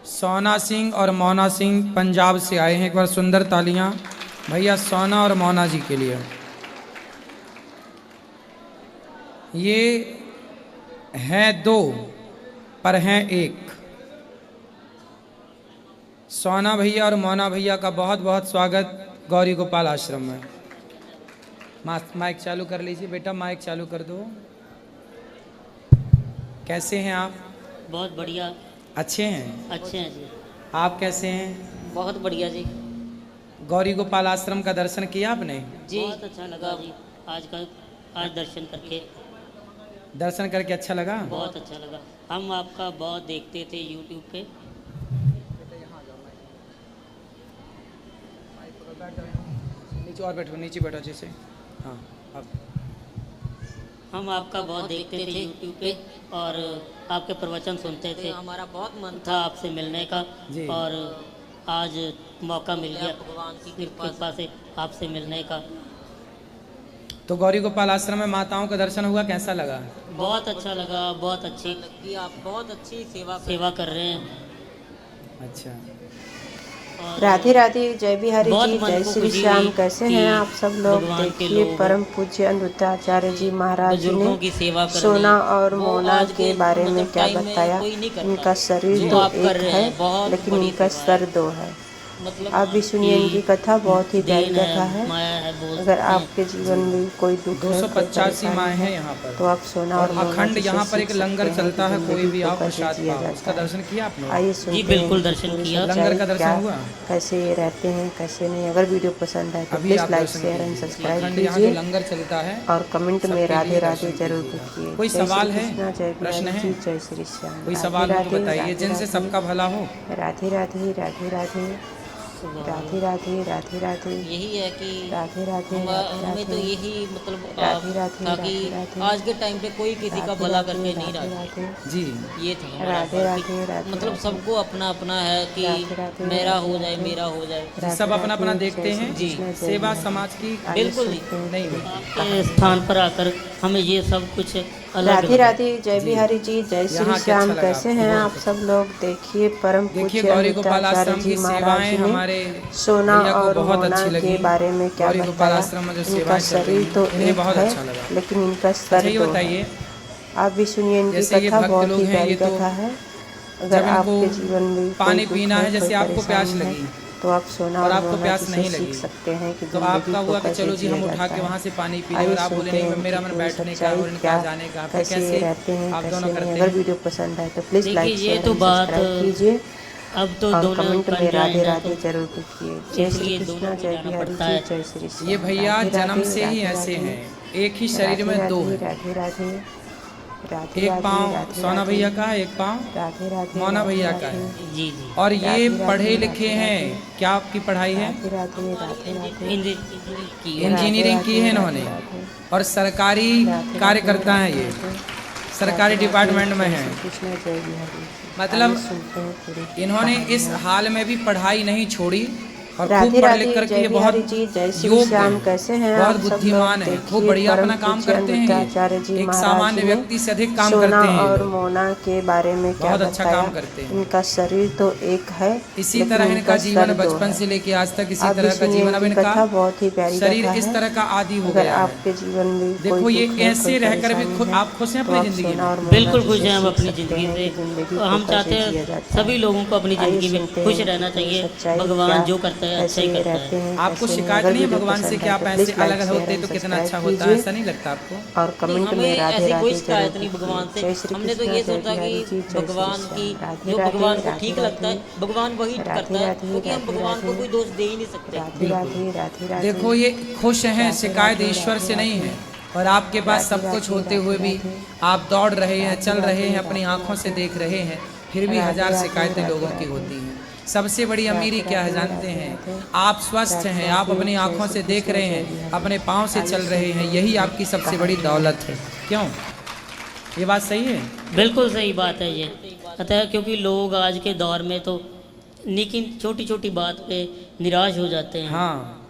सोना सिंह और मोना सिंह पंजाब से आए हैं। एक बार सुंदर तालियां भैया सोना और मोना जी के लिए। ये हैं दो पर हैं एक। सोना भैया और मोना भैया का बहुत बहुत स्वागत गौरी गोपाल आश्रम में। माइक चालू कर लीजिए बेटा, माइक चालू कर दो। कैसे हैं आप? बहुत बढ़िया। अच्छे हैं? अच्छे हैं जी। आप कैसे हैं? बहुत बढ़िया जी। गौरी गोपाल आश्रम का दर्शन किया आपने? जी बहुत अच्छा लगा जी। आज दर्शन करके अच्छा लगा? बहुत अच्छा लगा। हम आपका बहुत देखते थे यूट्यूब पे। नीचे और बैठो, नीचे बैठो जैसे। हाँ अब हम आपका बहुत देखते थे यूट्यूब पे और आपके प्रवचन सुनते थे। हमारा बहुत मन था आपसे मिलने का जी। और आज मौका मिल गया भगवान की कृपा से आपसे मिलने का। तो गौरी गोपाल आश्रम में माताओं का दर्शन हुआ, कैसा लगा? बहुत अच्छा लगा, बहुत अच्छी लगी। आप बहुत अच्छी सेवा कर रहे हैं। अच्छा। राधे राधे, जय बिहारी जी, जय श्री श्याम। कैसे हैं आप सब लोग? देखिए परम पूज्य अनिरुद्धाचार्य जी महाराज जी ने सोना और मोना के बारे में क्या बताया। इनका शरीर तो एक है लेकिन इनका सर दो है। आप भी सुनिए इनकी कथा, बहुत ही प्यारी कथा है। अगर आपके जीवन में कोई दुख है, 285 माएँ हैं यहाँ पर, तो आप सोना और अखंड यहाँ पर एक लंगर चलता है, कोई भी आप प्रसाद पाओ। उसका दर्शन किया आपने? आइए सुनते हैं बिल्कुल दर्शन किया। लंगर का दर्शन हुआ? कैसे ये रहते हैं कैसे नहीं। अगर वीडियो पसंद आए तो please like share and subscribe कीजिए लंगर चलता है और कमेंट में राधे राधे जरूर लिखिए। कोई सवाल है? जय प्रश्न है? जय श्री श्याम। कोई सवाल हो तो बताइए, जिनसे सबका भला हो। राधे राधे राधे राधे राधे राधे राधे राधे। यही है कि राधे राधे हमें तो यही मतलब राधे राधे ताकि आज के टाइम पे कोई किसी का भला करके नहीं रहा जी। ये था हमारा राधे राधे राधे। मतलब सबको अपना अपना है कि मेरा हो जाए मेरा हो जाए। सब अपना अपना देखते हैं जी। सेवा समाज की बिल्कुल नहीं हुई। आपके स्थान पर आकर हमें ये सब कुछ राधे राधे, जय बिहारी जी, जय श्री श्याम। कैसे हैं आप सब लोग? देखिए परम पूज्य गौरी गोपाल आश्रम की सेवाएं हमारे सोना और मोना के बारे में क्या बताया। इनका शरीर तो एक है लेकिन इनका सर दो है। आप भी सुनिए इनकी कथा, बहुत ही प्यारी कथा है। अगर आपके जीवन में पानी पीना है, जैसे आपको प्यास लगी तो आप सोना और आपको प्यास नहीं सीख लगी सकते हैं कि तो आपका हुआ कि चलो जी हम उठा के वहाँ से पानी पी लें और आप बोले नहीं मेरा मन बैठने का और इनका जाने का। कैसे रहते हैं आप कैसे दोनों नहीं। करते अगर हैं। वीडियो पसंद आए तो प्लीज लाइक ये तो बात कीजिए अब तो और दोनों कमेंट में बन राधे जाए ना राधे तो जरूर लिखिए। जय श्री इसलिए कृष्णा, दोनों को जय जाना बिहारी पड़ता जी, है। जय श्री श्याम। ये भैया राधे जन्म राधे, से ही राधे ऐसे राधे, हैं, एक ही शरीर में दो है। राधे राधे राधे एक राधे पाँव राधे सोना राधे भैया का है, एक पाँव राधे राधे मोना भैया का राधे है। जी जी। और ये राधे राधे, पढ़े लिखे राधे हैं। राधे, क्या आपकी पढ़ाई है? राधे राधे राधे राधे इंजीनियरिंग की है इन्होंने और सरकारी कार्यकर्ता हैं। ये सरकारी डिपार्टमेंट में हैं। कृष्णा, जय बिहारी। मतलब सुनते हैं पूरी इन्होंने इस हाल में भी पढ़ाई नहीं छोड़ी और खूब राधे पढ़ राधे, लिख करके जय ये बिहारी बहुत जी, जय श्री योग्य श्याम। हैं, कैसे हैं बहुत आप सब बुद्धिमान लोग? हैं, खूब देखिए बढ़िया परम अपना काम पूज्य करते हैं। अनिरुद्धाचार्य जी ये एक महाराज सामान्य जी व्यक्ति से अधिक काम सोना करते हैं। ये और लोग मोना के बारे में क्या बहुत अच्छा बताया। काम करते हैं। इनका शरीर तो एक है इसी लेकिन तरह इनका इनका जीवन सर दो बचपन है। से लेके आज तक इसी आप भी तरह का सुनिए जीवन। अब इनकी इनका कथा, बहुत ही प्यारी शरीर कथा इस है। तरह का आदि हो अगर गया है। आपके जीवन में देखो कोई ये दुख है, ऐसे कोई रहकर भी परेशानी है, आप खुश हैं तो अपनी आप जिंदगी सोना में? और मोना बिल्कुल जी खुश से हैं हम सीख अपनी सकते ज़िंदगी हैं से। कि जिंदगी और को हम कैसे चाहते जिया हैं जाता सभी है। लोगों को अपनी आइए ज़िंदगी में सुनते खुश हैं रहना कि चाहिए। सच्चाई भगवान क्या, जो करता है अच्छा कैसे ही करता रहते है। हैं आपको कैसे नहीं। शिकायत अगर नहीं है वीडियो भगवान से पसंद कि आए आप तो ऐसे प्लीज लाइक अलग शेयर होते एंड तो कितना अच्छा सब्सक्राइब होता है? कीजिए ऐसा नहीं लगता आपको? और कमेंट में हमें राधे ऐसी कोई राधे शिकायत जरूर नहीं भगवान से। लिखिए। जय श्री हमने तो कृष्णा, ये जय सोचा बिहारी कि जी, जय श्री भगवान की श्याम। राधे जो राधे भगवान को राधे ठीक लगता राधे है भगवान वही राधे करता है, राधे क्योंकि हम राधे भगवान को राधे कोई दोष दे ही नहीं सकते। राधे राधे राधे राधे। देखो ये खुश हैं, राधे शिकायत राधे ईश्वर से राधे नहीं है। राधे और आपके पास सब राधे कुछ होते राधे हुए भी राधे आप दौड़ रहे हैं, चल राधे रहे हैं, राधे अपनी आंखों से राधे देख रहे हैं, फिर भी राधे हजार राधे शिकायतें राधे लोगों की राधे होती हैं। सबसे बड़ी अमीरी राधे क्या है राधे जानते राधे हैं? राधे आप स्वस्थ हैं, आप राधे अपनी आंखों जय से श्री देख कृष्ण, रहे जय हैं, बिहारी। अपने पाँव से चल रहे हैं, यही आपकी सबसे बड़ी दौलत है। क्यों? ये बात सही है? बिल्कुल सही बात है ये। अतः क्योंकि लोग आज के दौर में तो लेकिन छोटी छोटी बात पे निराश हो जाते हैं। हाँ,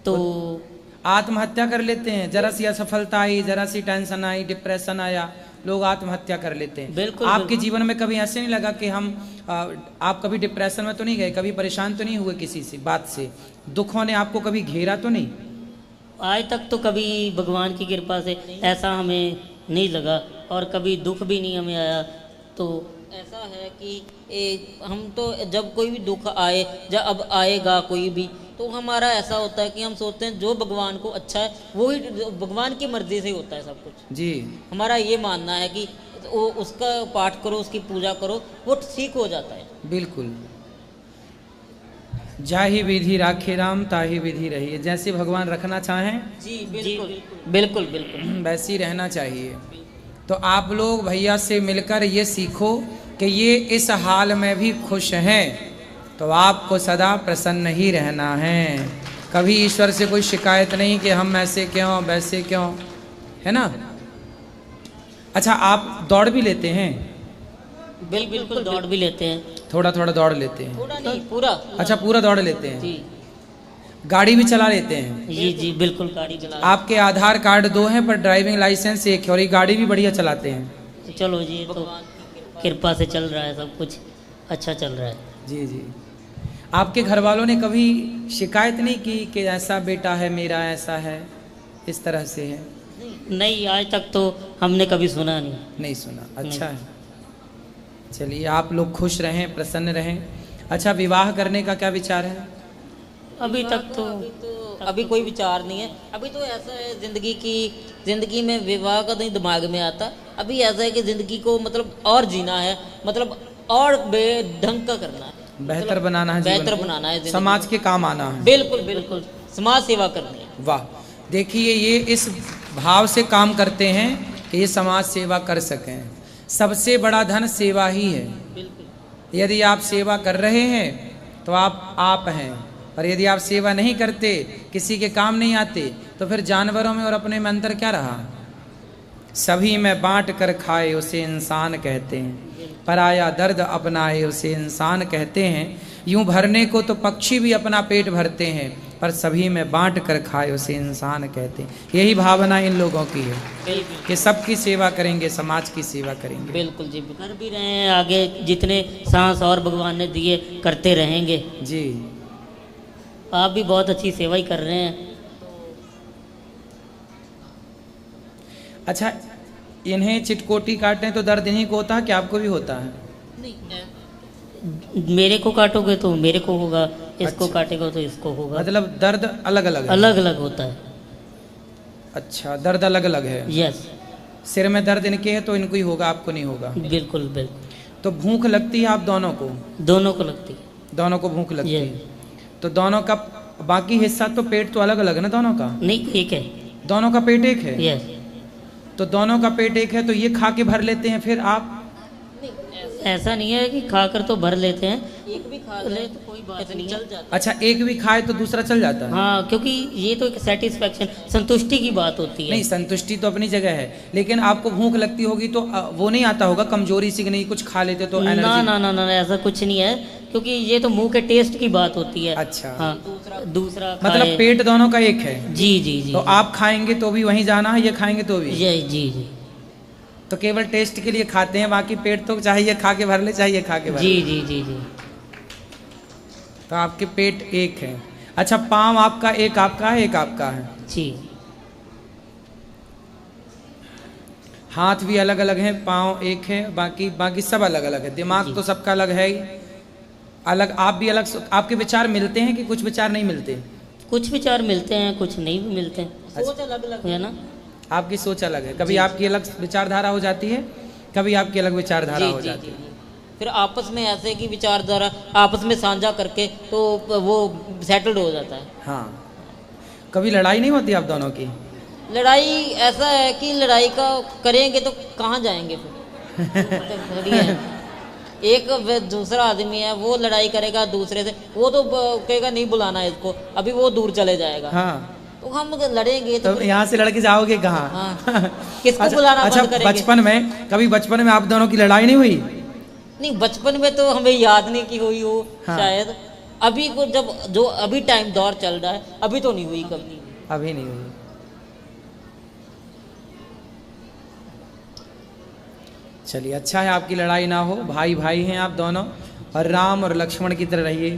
तो आत्महत्या कर लेते हैं। जरा सी असफलता आई, जरा सी टेंशन आई, डिप्रेशन आया, लोग आत्महत्या कर लेते हैं। बिल्कुल, आपके बिल्कुल। जीवन में कभी ऐसे नहीं लगा कि आप कभी डिप्रेशन में तो नहीं गए, कभी परेशान तो नहीं हुए किसी से बात से, दुखों ने आपको कभी घेरा तो नहीं? आज तक तो कभी भगवान की कृपा से ऐसा हमें नहीं लगा और कभी दुख भी नहीं हमें आया। तो ऐसा है कि हम तो जब कोई भी दुख आए, जब अब आएगा कोई भी, तो हमारा ऐसा होता है कि हम सोचते हैं जो भगवान को अच्छा है वो ही, भगवान की मर्जी से ही होता है सब कुछ जी। हमारा ये मानना है कि वो उसका पाठ करो, उसकी पूजा करो, वो ठीक हो जाता है। बिल्कुल। जाहि विधि राखे राम ताहि विधि रहिए, जैसे भगवान रखना चाहें जी बिल्कुल बिल्कुल बिल्कुल वैसे ही रहना चाहिए। तो आप लोग भैया से मिलकर ये सीखो कि ये इस हाल में भी खुश हैं, तो आपको सदा प्रसन्न ही रहना है। कभी ईश्वर से कोई शिकायत नहीं कि हम ऐसे क्यों वैसे क्यों, है ना। अच्छा, आप दौड़ भी लेते हैं? बिल्कुल दौड़ भी लेते हैं, थोड़ा थोड़ा दौड़ लेते हैं? थोड़ा नहीं पूरा। अच्छा, पूरा दौड़ लेते हैं। जी गाड़ी भी चला लेते हैं? जी बिल्कुल गाड़ी चला। आपके आधार कार्ड 2 हैं पर ड्राइविंग लाइसेंस 1 है, और ये गाड़ी भी बढ़िया चलाते हैं। चलो जी, तो कृपा से चल रहा है, सब कुछ अच्छा चल रहा है। जी जी। आपके घर वालों ने कभी शिकायत नहीं की कि ऐसा बेटा है मेरा, ऐसा है, इस तरह से है? नहीं, आज तक तो हमने कभी सुना नहीं। नहीं सुना। अच्छा है, चलिए आप लोग खुश रहें, प्रसन्न रहें। अच्छा, विवाह करने का क्या विचार है? अभी तक तो अभी कोई विचार नहीं है। अभी तो ऐसा है जिंदगी में विवाह का नहीं दिमाग में आता। अभी ऐसा है कि जिंदगी को मतलब और जीना है, मतलब और बेढंग का करना है, बेहतर बनाना है, जीवन बेहतर को, बनाना है, समाज के काम आना है। बिल्कुल बिल्कुल समाज सेवा करनी है। वाह, देखिए ये इस भाव से काम करते हैं कि ये समाज सेवा कर सकें। सबसे बड़ा धन सेवा ही है। बिल्कुल। यदि आप सेवा कर रहे हैं तो आप हैं, और यदि आप सेवा नहीं करते, किसी के काम नहीं आते, तो फिर जानवरों में और अपने में अंतर क्या रहा? सभी में बांट कर खाए उसे इंसान कहते हैं, पराया दर्द अपनाए उसे इंसान कहते हैं। यूं भरने को तो पक्षी भी अपना पेट भरते हैं, पर सभी में बांट कर खाए उसे इंसान कहते हैं। यही भावना इन लोगों की है कि सबकी सेवा करेंगे, समाज की सेवा करेंगे। बिल्कुल जी, कर भी रहे हैं, आगे जितने सांस और भगवान ने दिए करते रहेंगे। जी, आप भी बहुत अच्छी सेवा ही कर रहे हैं। अच्छा, इन्हें चिटकोटी काटें तो दर्द इन्हीं को होता है कि आपको भी होता है? मेरे को काटोगे तो मेरे को होगा, इसको अच्छा। काटेगा तो इसको होगा। मतलब दर्द अलग अलग है? अलग अलग होता है। अच्छा, दर्द अलग अलग है। यस, सिर में दर्द इनके है तो इनको ही होगा, आपको नहीं होगा। बिल्कुल बिल्कुल। तो भूख लगती है आप दोनों को? दोनों को लगती है। दोनों को भूख लगती ये है। तो दोनों का बाकी हिस्सा तो पेट तो अलग अलग है ना दोनों का? नहीं, ठीक है। दोनों का पेट एक है? यस। तो दोनों का पेट एक है तो ये खा के भर लेते हैं, फिर आप? ऐसा नहीं है कि खाकर तो भर लेते हैं, एक भी खा ले तो कोई बात नहीं, चल जाता है। अच्छा, एक भी खाए तो दूसरा चल जाता है? हाँ, क्योंकि ये तो एक सेटिस्फेक्शन, संतुष्टि की बात होती है। नहीं, संतुष्टि तो अपनी जगह है, लेकिन आपको भूख लगती होगी तो वो नहीं आता होगा कमजोरी से कि नहीं कुछ खा लेते तो ना एनर्जी? ना ना ना, ऐसा कुछ नहीं है, क्योंकि ये तो मुंह के टेस्ट की बात होती है। अच्छा। हाँ, दूसरा मतलब खाए। पेट दोनों का एक है? जी जी जी। तो आप खाएंगे तो भी वहीं जाना है, ये खाएंगे तो भी? जी जी जी तो केवल टेस्ट के लिए खाते हैं, बाकी पेट तो चाहिए खा के भर ले, चाहिए खा के भर जी ले। जी जी जी। तो आपके पेट एक है। अच्छा, पाँव आपका एक आपका है, एक आपका है? जी। हाथ भी अलग अलग हैं, पाँव एक है, बाकी सब अलग अलग है। दिमाग तो सबका अलग है ही, अलग आप भी अलग। आपके विचार मिलते हैं कि कुछ विचार नहीं मिलते? कुछ विचार मिलते हैं, कुछ नहीं भी मिलते हैं। सोच अलग अलग है ना। आपकी सोच अलग है, कभी आपकी अलग विचारधारा हो जाती है, कभी आपकी अलग विचारधारा हो जाती है। फिर आपस में ऐसे कि विचारधारा आपस में साझा करके तो वो सेटल्ड हो जाता है। हाँ, कभी लड़ाई नहीं होती आप दोनों की? लड़ाई ऐसा है कि लड़ाई का करेंगे तो कहाँ जाएंगे फिर। एक दूसरा आदमी है, वो लड़ाई करेगा दूसरे से, वो तो कहेगा नहीं बुलाना है इसको, अभी वो दूर चले जाएगा। हाँ, तो हम लड़ेंगे तो यहाँ से लड़के जाओगे कहाँ? हाँ। किसको बुलाना अच्छा, बंद करेंगे? बचपन में आप दोनों की लड़ाई नहीं हुई? नहीं, बचपन में तो हमें याद नहीं की हुई हो। हाँ। शायद अभी को जो अभी टाइम दौर चल रहा है, अभी तो नहीं हुई कभी। अभी नहीं हुई। चलिए, अच्छा है आपकी लड़ाई ना हो, भाई भाई हैं आप दोनों, और राम और लक्ष्मण की तरह रहिए।